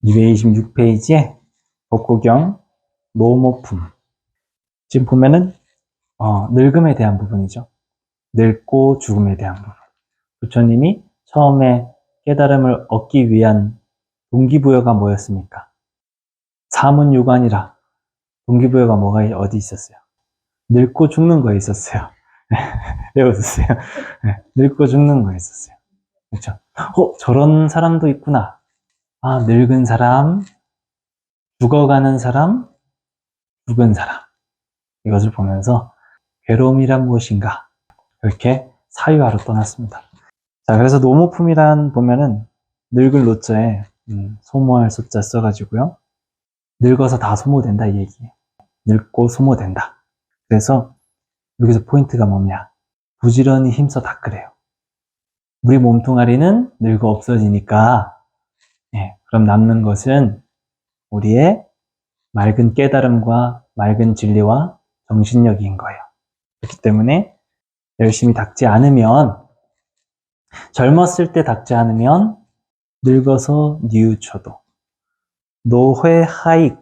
226페이지에 복구경 노모품. 지금 보면은 늙음에 대한 부분이죠. 늙고 죽음에 대한 부분. 부처님이 처음에 깨달음을 얻기 위한 동기부여가 뭐였습니까? 사문유관이라. 동기부여가 뭐가 어디 있었어요? 늙고 죽는 거에 있었어요. 왜 웃으세요? 늙고 죽는 거에 있었어요. 그렇죠? 저런 사람도 있구나. 늙은 사람, 죽어가는 사람, 죽은 사람. 이것을 보면서 괴로움이란 무엇인가? 이렇게 사유하러 떠났습니다. 자, 그래서 노모품이란 보면은 늙을 노자에 소모할 소자 써가지고요. 늙어서 다 소모된다 이 얘기예요. 늙고 소모된다. 그래서 여기서 포인트가 뭐냐? 부지런히 힘써 닦으래요. 우리 몸뚱아리는 늙어 없어지니까 그럼 남는 것은 우리의 맑은 깨달음과 맑은 진리와 정신력인 거예요. 그렇기 때문에 열심히 닦지 않으면, 젊었을 때 닦지 않으면 늙어서 뉘우쳐도 노회하익하다.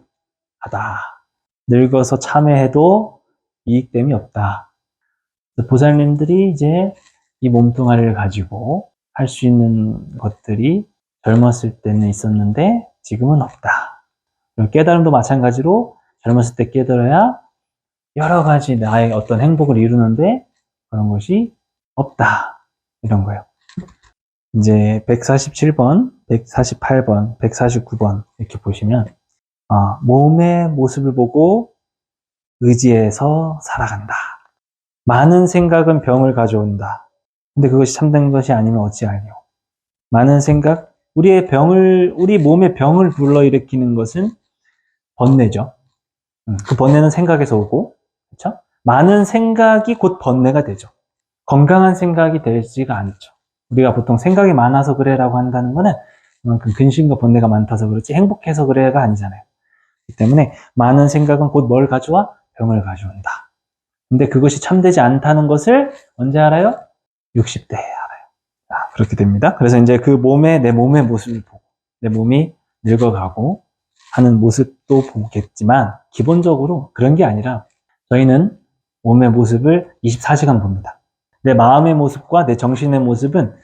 늙어서 참회해도 이익됨이 없다. 보살님들이 이제 이 몸뚱아리를 가지고 할 수 있는 것들이 젊었을 때는 있었는데 지금은 없다. 깨달음도 마찬가지로 젊었을 때 깨달아야 여러 가지 나의 어떤 행복을 이루는데 그런 것이 없다. 이런 거예요. 이제 147번, 148번, 149번 이렇게 보시면 몸의 모습을 보고 의지해서 살아간다. 많은 생각은 병을 가져온다. 근데 그것이 참된 것이 아니면 어찌하리요. 많은 생각, 우리 몸의 병을 불러일으키는 것은 번뇌죠. 그 번뇌는 생각에서 오고, 그렇죠? 많은 생각이 곧 번뇌가 되죠. 건강한 생각이 되지가 않죠. 우리가 보통 생각이 많아서 그래라고 한다는 거는 그만큼 근심과 번뇌가 많다서 그렇지 행복해서 그래가 아니잖아요. 그렇기 때문에 많은 생각은 곧 뭘 가져와? 병을 가져온다. 근데 그것이 참되지 않다는 것을 언제 알아요? 60대에 알아요. 그렇게 됩니다. 그래서 이제 그 내 몸의 모습을 보고, 내 몸이 늙어가고 하는 모습도 보겠지만, 기본적으로 그런 게 아니라, 저희는 몸의 모습을 24시간 봅니다. 내 마음의 모습과 내 정신의 모습은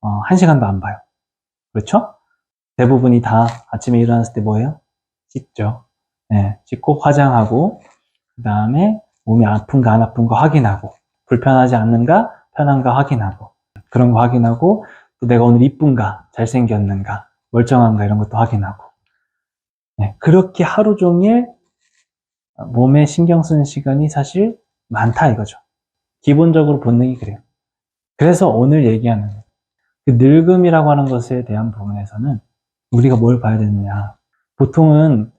1시간도 안 봐요. 그렇죠? 대부분이 다 아침에 일어났을 때 뭐예요? 씻죠. 씻고 화장하고, 그 다음에 몸이 아픈가 안 아픈가 확인하고, 불편하지 않는가 편한가 확인하고, 그런 거 확인하고, 또 내가 오늘 이쁜가 잘생겼는가 멀쩡한가 이런 것도 확인하고, 그렇게 하루 종일 몸에 신경 쓰는 시간이 사실 많다 이거죠. 기본적으로 본능이 그래요. 그래서 오늘 얘기하는 그 늙음이라고 하는 것에 대한 부분에서는 우리가 뭘 봐야 되느냐. 보통은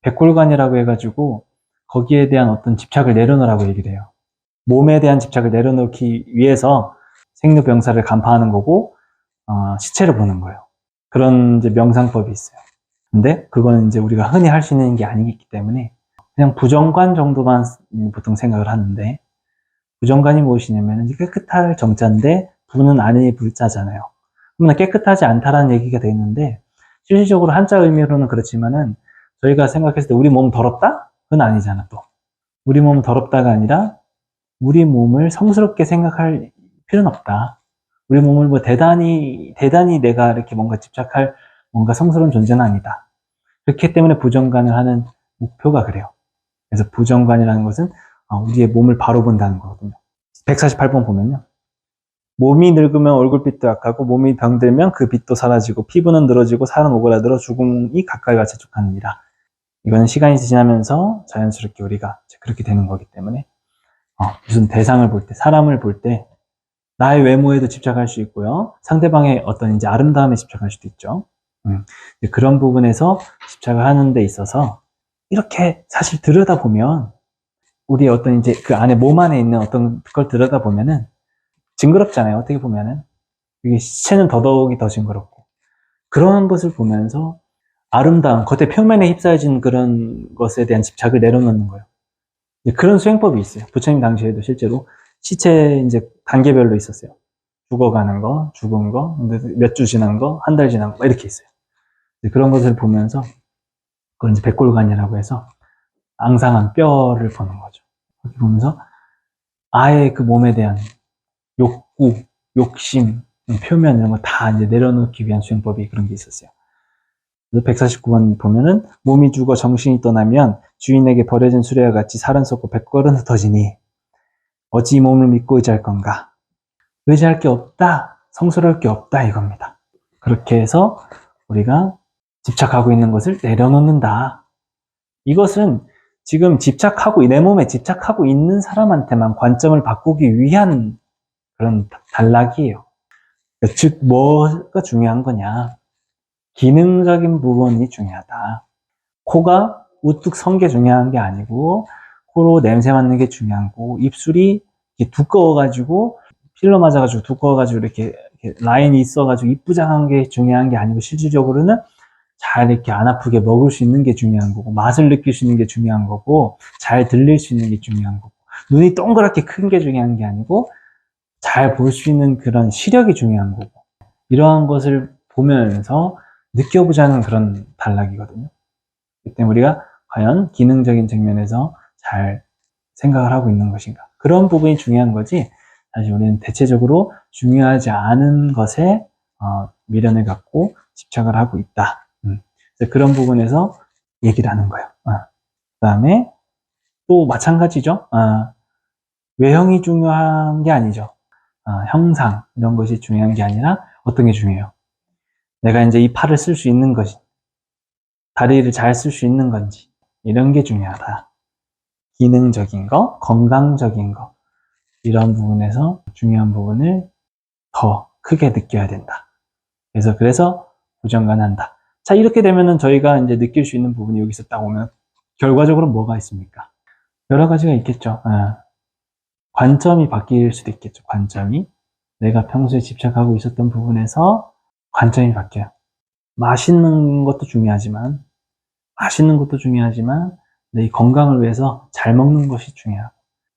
백골관이라고 해가지고 거기에 대한 어떤 집착을 내려놓으라고 얘기를 해요. 몸에 대한 집착을 내려놓기 위해서 생로병사를 간파하는 거고 시체를 보는 거예요. 그런 이제 명상법이 있어요. 근데 그거는 이제 우리가 흔히 할 수 있는 게 아니기 때문에 그냥 부정관 정도만 보통 생각을 하는데, 부정관이 무엇이냐면 깨끗할 정자인데 부는 아니 불자잖아요. 그러면 깨끗하지 않다라는 얘기가 되어 있는데, 실질적으로 한자 의미로는 그렇지만은 저희가 생각했을 때 우리 몸 더럽다? 그건 아니잖아. 또 우리 몸 더럽다가 아니라 우리 몸을 성스럽게 생각할 필요는 없다. 우리 몸을 뭐 대단히 내가 이렇게 뭔가 집착할 뭔가 성스러운 존재는 아니다. 그렇기 때문에 부정관을 하는 목표가 그래요. 그래서 부정관이라는 것은 우리의 몸을 바로 본다는 거거든요. 148번 보면요. 몸이 늙으면 얼굴빛도 약하고 몸이 병들면 그 빛도 사라지고 피부는 늘어지고 살은 오그라들어 죽음이 가까이 와 재촉하느니라. 이거는 시간이 지나면서 자연스럽게 우리가 그렇게 되는 거기 때문에 무슨 대상을 볼 때, 사람을 볼 때 나의 외모에도 집착할 수 있고요. 상대방의 어떤 이제 아름다움에 집착할 수도 있죠. 그런 부분에서 집착을 하는 데 있어서 이렇게 사실 들여다보면 우리 어떤 이제 그 안에 몸 안에 있는 어떤 걸 들여다보면은 징그럽잖아요. 어떻게 보면은 이게 시체는 더더욱이 더 징그럽고, 그런 것을 보면서 아름다운 겉에 표면에 휩싸여진 그런 것에 대한 집착을 내려놓는 거예요. 그런 수행법이 있어요. 부처님 당시에도 실제로 시체 이제 단계별로 있었어요. 죽어가는 거, 죽은 거, 몇 주 지난 거, 한 달 지난 거 이렇게 있어요. 그런 것을 보면서 그걸 이제 백골간이라고 해서 앙상한 뼈를 보는 거죠. 그렇게 보면서 아예 그 몸에 대한 욕구, 욕심, 표면 이런 거 다 이제 내려놓기 위한 수행법이 그런 게 있었어요. 그래서 149번 보면은 몸이 죽어 정신이 떠나면 주인에게 버려진 수레와 같이 살은 썩고 백골은 흩어지니 어찌 이 몸을 믿고 의지할 건가? 의지할 게 없다, 성스러울 게 없다 이겁니다. 그렇게 해서 우리가 집착하고 있는 것을 내려놓는다. 이것은 지금 내 몸에 집착하고 있는 사람한테만 관점을 바꾸기 위한 그런 단락이에요. 즉, 뭐가 중요한 거냐? 기능적인 부분이 중요하다. 코가 우뚝 선 게 중요한 게 아니고, 코로 냄새 맡는 게 중요한 거고, 입술이 두꺼워가지고, 필러 맞아가지고 두꺼워가지고 이렇게 라인이 있어가지고 이쁘장한 게 중요한 게 아니고, 실질적으로는 잘 이렇게 안 아프게 먹을 수 있는 게 중요한 거고, 맛을 느낄 수 있는 게 중요한 거고, 잘 들릴 수 있는 게 중요한 거고, 눈이 동그랗게 큰 게 중요한 게 아니고, 잘 볼 수 있는 그런 시력이 중요한 거고, 이러한 것을 보면서 느껴보자는 그런 단락이거든요. 그렇기 때문에 우리가 과연 기능적인 측면에서 잘 생각을 하고 있는 것인가. 그런 부분이 중요한 거지, 사실 우리는 대체적으로 중요하지 않은 것에 미련을 갖고 집착을 하고 있다. 그래서 그런 부분에서 얘기를 하는 거예요. 그 다음에 또 마찬가지죠. 외형이 중요한 게 아니죠. 형상 이런 것이 중요한 게 아니라 어떤 게 중요해요? 내가 이제 이 팔을 쓸 수 있는 것이, 다리를 잘 쓸 수 있는 건지, 이런 게 중요하다. 기능적인 거, 건강적인 거, 이런 부분에서 중요한 부분을 더 크게 느껴야 된다. 그래서 부정관한다. 자, 이렇게 되면은 저희가 이제 느낄 수 있는 부분이 여기서 딱 오면 결과적으로 뭐가 있습니까? 여러 가지가 있겠죠. 관점이 바뀔 수도 있겠죠. 관점이. 내가 평소에 집착하고 있었던 부분에서 관점이 바뀌어요. 맛있는 것도 중요하지만 내 건강을 위해서 잘 먹는 것이 중요하고,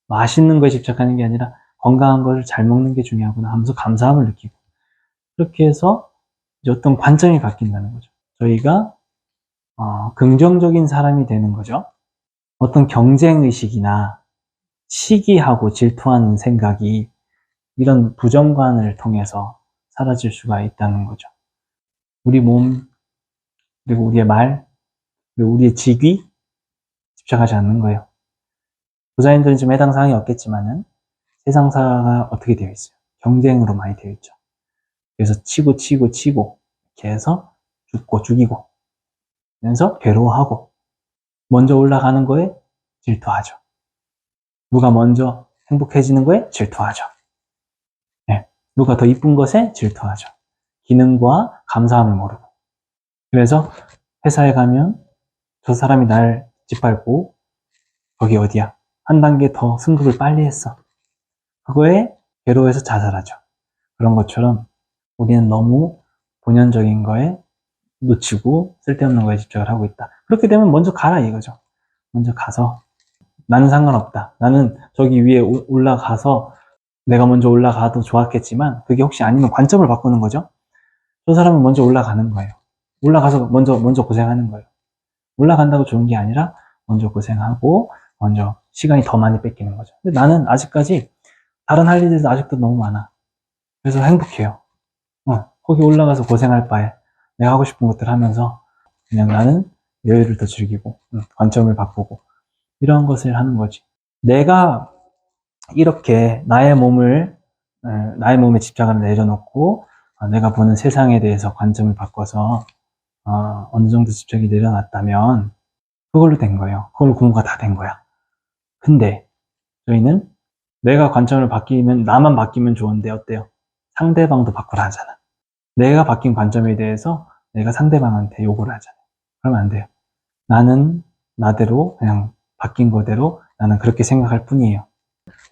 맛있는 거에 집착하는 게 아니라 건강한 것을 잘 먹는 게 중요하구나 하면서 감사함을 느끼고, 그렇게 해서 이제 어떤 관점이 바뀐다는 거죠. 저희가 긍정적인 사람이 되는 거죠. 어떤 경쟁의식이나 시기하고 질투하는 생각이 이런 부정관을 통해서 사라질 수가 있다는 거죠. 우리 몸, 그리고 우리의 말, 그리고 우리의 직위, 집착하지 않는 거예요. 부자인들은 좀 해당 사항이 없겠지만은 세상사가 어떻게 되어 있어요? 경쟁으로 많이 되어 있죠. 그래서 치고 이렇게 해서 죽고 죽이고, 그래서 괴로워하고, 먼저 올라가는 거에 질투하죠. 누가 먼저 행복해지는 거에 질투하죠. 네. 누가 더 이쁜 것에 질투하죠. 기능과 감사함을 모르고. 그래서 회사에 가면 저 사람이 날 짓밟고, 거기 어디야? 한 단계 더 승급을 빨리 했어. 그거에 괴로워해서 자살하죠. 그런 것처럼 우리는 너무 본연적인 거에 놓치고 쓸데없는 거에 집착을 하고 있다. 그렇게 되면 먼저 가라 이거죠. 먼저 가서 나는 상관없다. 나는 저기 위에 올라가서 내가 먼저 올라가도 좋았겠지만 그게 혹시 아니면 관점을 바꾸는 거죠. 저 사람은 먼저 올라가는 거예요. 올라가서 먼저 고생하는 거예요. 올라간다고 좋은 게 아니라 먼저 고생하고 먼저 시간이 더 많이 뺏기는 거죠. 근데 나는 아직까지 다른 할 일들도 아직도 너무 많아. 그래서 행복해요. 거기 올라가서 고생할 바에 내가 하고 싶은 것들 하면서 그냥 나는 여유를 더 즐기고 관점을 바꾸고 이런 것을 하는 거지. 내가 이렇게 나의 몸에 집착을 내려놓고 내가 보는 세상에 대해서 관점을 바꿔서 어느 정도 집착이 내려놨다면 그걸로 된 거예요. 그걸로 공부가 다 된 거야. 근데 저희는 내가 관점을 바뀌면 나만 바뀌면 좋은데 어때요? 상대방도 바꾸라 하잖아. 내가 바뀐 관점에 대해서 내가 상대방한테 요구를 하잖아요. 그러면 안 돼요. 나는 나대로 그냥 바뀐 거대로 나는 그렇게 생각할 뿐이에요.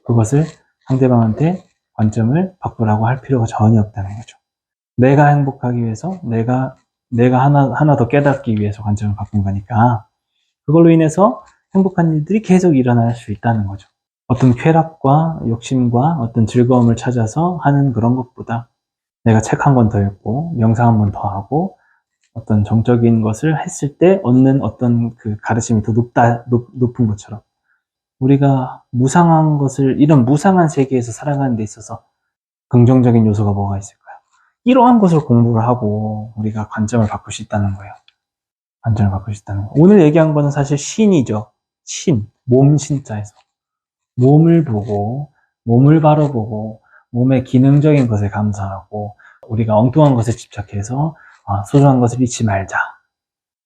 그것을 상대방한테 관점을 바꾸라고 할 필요가 전혀 없다는 거죠. 내가 행복하기 위해서 내가 하나 더 깨닫기 위해서 관점을 바꾼 거니까 그걸로 인해서 행복한 일들이 계속 일어날 수 있다는 거죠. 어떤 쾌락과 욕심과 어떤 즐거움을 찾아서 하는 그런 것보다 내가 책 한 권 더 읽고 명상 한 번 더 하고 어떤 정적인 것을 했을 때 얻는 어떤 그 가르침이 더 높은 것처럼 우리가 무상한 것을, 이런 무상한 세계에서 살아가는 데 있어서 긍정적인 요소가 뭐가 있을까요? 이러한 것을 공부를 하고 우리가 관점을 바꿀 수 있다는 거예요. 관점을 바꿀 수 있다는 거. 오늘 얘기한 거는 사실 신이죠. 신, 몸 신자에서. 몸을 보고, 몸을 바로 보고, 몸의 기능적인 것에 감사하고, 우리가 엉뚱한 것에 집착해서 소중한 것을 잊지 말자.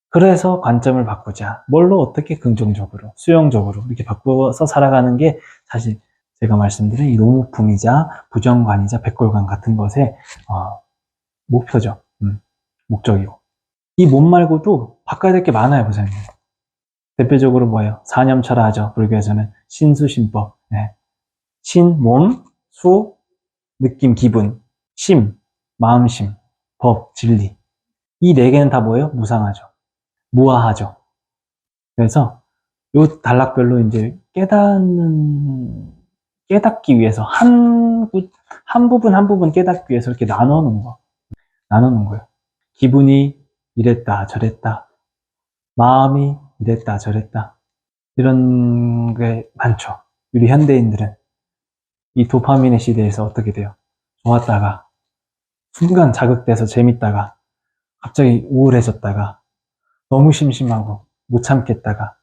그래서 관점을 바꾸자. 뭘로 어떻게 긍정적으로, 수용적으로 이렇게 바꾸어서 살아가는 게 사실 제가 말씀드린 이 노무품이자 부정관이자 백골관 같은 것의 목표죠. 목적이고. 이 몸 말고도 바꿔야 될 게 많아요, 보살님. 대표적으로 뭐예요? 사념철화하죠. 불교에서는 신수심법. 네. 신, 몸, 수, 느낌, 기분, 심, 마음심, 법, 진리. 이 네 개는 다 뭐예요? 무상하죠. 무아하죠. 그래서 요 단락별로 이제 깨닫기 위해서 한 부분 한 부분 깨닫기 위해서 이렇게 나눠놓은 거예요. 기분이 이랬다 저랬다, 마음이 이랬다 저랬다, 이런 게 많죠. 우리 현대인들은 이 도파민의 시대에서 어떻게 돼요? 좋았다가 순간 자극돼서 재밌다가 갑자기 우울해졌다가 너무 심심하고 못 참겠다가,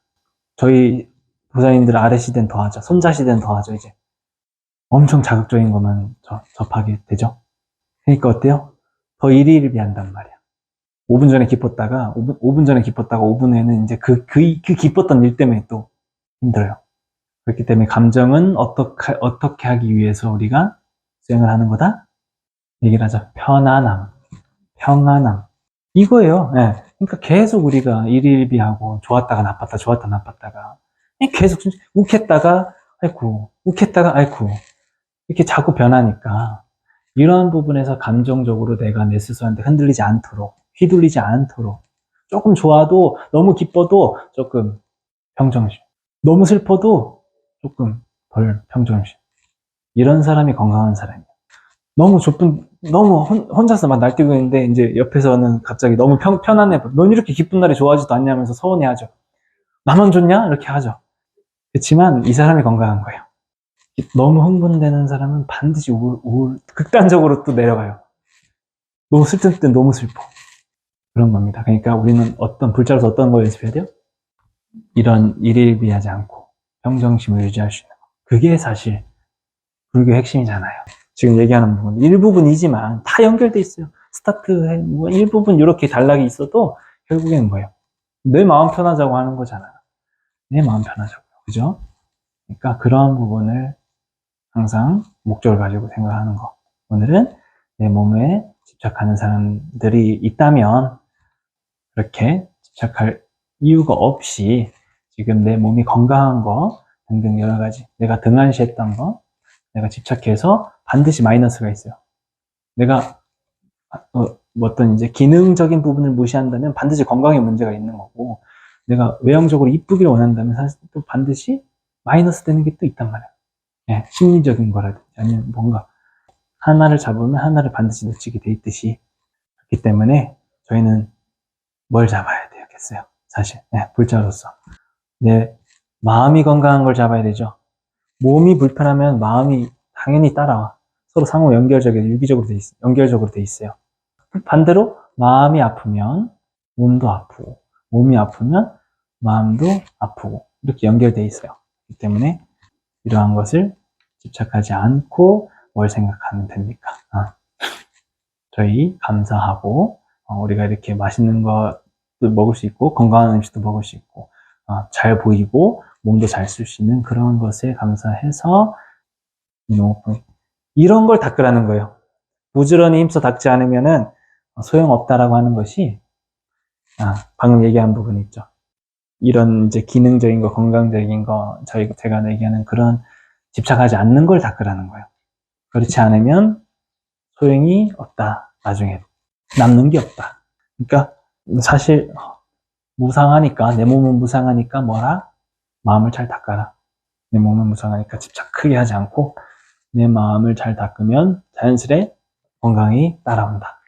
저희 보살님들 아래 시대는 더하죠. 손자 시대는 더하죠. 이제 엄청 자극적인 것만 접하게 되죠. 그러니까 어때요? 더 일희일비한단 말이야. 5분 전에 기뻤다가 5분 전에 기뻤다가 5분 후에는 이제 그 기뻤던 일 때문에 또 힘들어요. 그렇기 때문에 감정은 어떻게 하기 위해서 우리가 수행을 하는 거다? 얘기를 하죠. 편안함, 평안함. 이거예요. 네. 그러니까 계속 우리가 일희일비하고 좋았다가 나빴다, 좋았다 나빴다가 계속 욱했다가 아이쿠, 욱했다가 아이쿠, 이렇게 자꾸 변하니까 이러한 부분에서 감정적으로 내가 내 스스로한테 흔들리지 않도록, 휘둘리지 않도록, 조금 좋아도, 너무 기뻐도 조금 평정심, 너무 슬퍼도 조금 덜 평정심. 이런 사람이 건강한 사람이에요. 너무 혼자서 막 날뛰고 있는데 이제 옆에서는 갑자기 너무 편안해. 넌 이렇게 기쁜 날이 좋아하지도 않냐면서 서운해하죠. 나만 좋냐? 이렇게 하죠. 그렇지만 이 사람이 건강한 거예요. 너무 흥분되는 사람은 반드시 극단적으로 또 내려가요. 너무 슬플 땐 너무 슬퍼. 그런 겁니다. 그러니까 우리는 불자로서 어떤 걸 연습해야 돼요? 이런 일일비하지 않고 평정심을 유지할 수 있는 거. 그게 사실 불교의 핵심이잖아요. 지금 얘기하는 부분 일부분이지만 다 연결돼 있어요. 스타트에 뭐 일부분 이렇게 단락이 있어도 결국에는 뭐예요? 내 마음 편하자고 하는 거잖아요. 내 마음 편하자고. 그죠? 그러니까 그러한 부분을 항상 목적을 가지고 생각하는 거. 오늘은 내 몸에 집착하는 사람들이 있다면 그렇게 집착할 이유가 없이 지금 내 몸이 건강한 거 등등 여러 가지, 내가 등한시했던 거, 내가 집착해서 반드시 마이너스가 있어요. 내가 어떤 이제 기능적인 부분을 무시한다면 반드시 건강에 문제가 있는 거고, 내가 외형적으로 이쁘기를 원한다면 사실 또 반드시 마이너스 되는 게 또 있단 말이에요. 예, 심리적인 거라든지 아니면 뭔가 하나를 잡으면 하나를 반드시 놓치게 돼 있듯이. 그렇기 때문에 저희는 뭘 잡아야 되겠어요? 사실 불자로서 내 마음이 건강한 걸 잡아야 되죠. 몸이 불편하면 마음이 당연히 따라와. 서로 상호 연결적으로 돼 있어요. 반대로 마음이 아프면 몸도 아프고, 몸이 아프면 마음도 아프고, 이렇게 연결돼 있어요. 그렇기 때문에 이러한 것을 집착하지 않고 뭘 생각하면 됩니까? 저희 감사하고, 우리가 이렇게 맛있는 것도 먹을 수 있고, 건강한 음식도 먹을 수 있고, 잘 보이고, 몸도 잘 쓸 수 있는 그런 것에 감사해서, 이런 걸 닦으라는 거예요. 부지런히 힘써 닦지 않으면은 소용없다라고 하는 것이, 방금 얘기한 부분 있죠. 이런 이제 기능적인 거, 건강적인 거, 제가 얘기하는 그런 집착하지 않는 걸 닦으라는 거예요. 그렇지 않으면 소용이 없다. 나중에 남는 게 없다. 그러니까 사실 무상하니까, 내 몸은 무상하니까 뭐라? 마음을 잘 닦아라. 내 몸은 무상하니까 집착 크게 하지 않고 내 마음을 잘 닦으면 자연스레 건강이 따라온다.